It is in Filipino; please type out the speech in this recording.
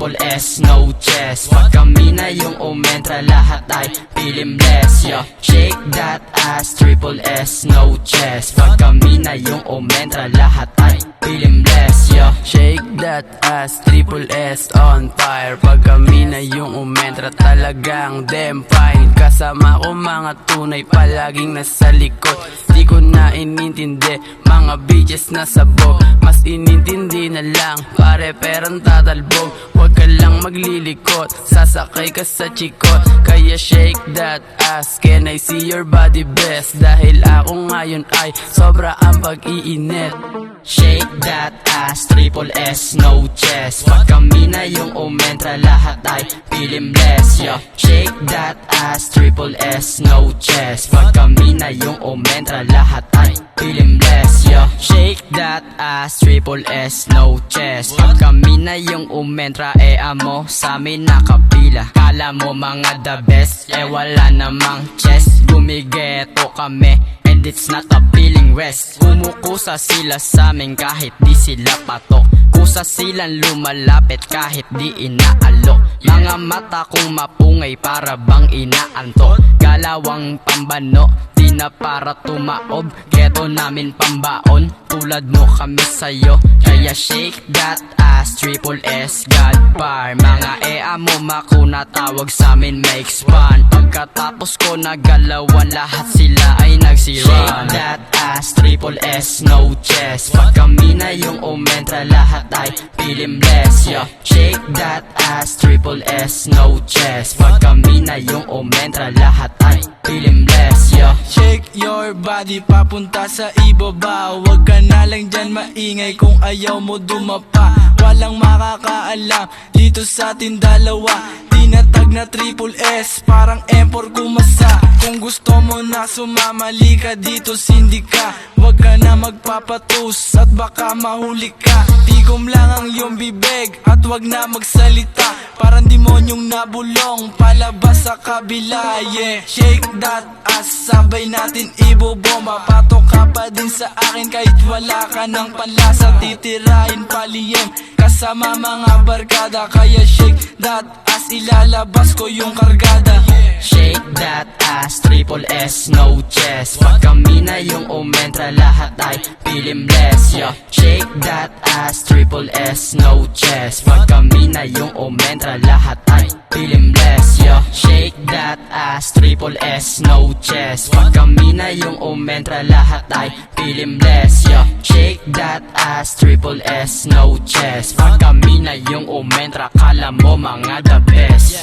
triple S, no chest. Pag kami na yung umentra, lahat ay pilimless, yo. Shake that ass, triple S, no chest. Pag kami na yung umentra, lahat ay pilimless, yo. Shake that ass, triple S on fire. Pag kami na yung umentra, talagang damn fine. Kasama ko mga tunay, palaging nasa likod. Di ko na inintindi, mga bitches na sabog. Mas inintindi na lang, pare perang tatalbog. Huwag ka lang maglilikot, sasakay ka sa chikot. Kaya shake that ass, can I see your body best? Dahil ako ngayon ay sobra ang pag-iinit. Shake that ass, triple S, no chest. Pag kami na yung umentra, lahat ay pilimless, yo. Shake that ass, triple S, no chest. Pag kami na yung umentra, lahat ay pilimless, yo. Shake that ass, triple S, no chest. Pag kami na yung umentra, amo sa amin nakapila. Kala mo mga the best, wala namang chest. Gumigeto kami, and it's not a feeling rest. Kumukusa sila sa amin kahit di sila patok. Kusa silang lumalapit kahit di inaalok. Mga mata kong mapungay para bang inaantok. Galawang pambano, di na para tumaob. Keto namin pambaon, tulad mo kami sayo. Kaya shake that ass, triple S, Godpar. Mga mo makuna tawag sa amin makes fun. Pagkatapos ko nagalawan, lahat sila ay nagsirun. Shake that ass, triple S, no chest. Pag kami na yung umentra, lahat ay pilimless, yo. Shake that ass, triple S, no chest. Pag kami na yung umentra, lahat ay pilimless, yo. Shake your body papunta sa ibaba. Huwag ka na lang dyan maingay kung ayaw mo dumapa. Walang makakaalam dito sa atin dalawa. Tinatag na triple S, parang M4 kumasa. Kung gusto mo na sumamali ka dito, sindi ka. Huwag ka na magpapatus at baka mahuli ka. Tigom lang ang iyong bibig at wag na magsalita. Parang demonyong nabulong palabas sa kabila, yeah. Shake that ass, sabay natin ibobomba. Patok ka pa din sa akin kahit wala ka ng panlasa. Titirahin paliem kasama mga barkada. Kaya shake that ass, ilalabas ko yung kargada. Shake that ass, triple S, no chest. Pag kami na yung umentra, lahat ay pilimless, yo. Shake that ass, triple S, no chest. Pag kami na yung umentra, lahat ay pilimless, yo. Shake that ass, triple S, no chest. Pag kami na yung umentra, lahat ay pilimless, yo. Shake that ass, triple S, no chest. Pag kami na yung umentra, kala mo mga the best.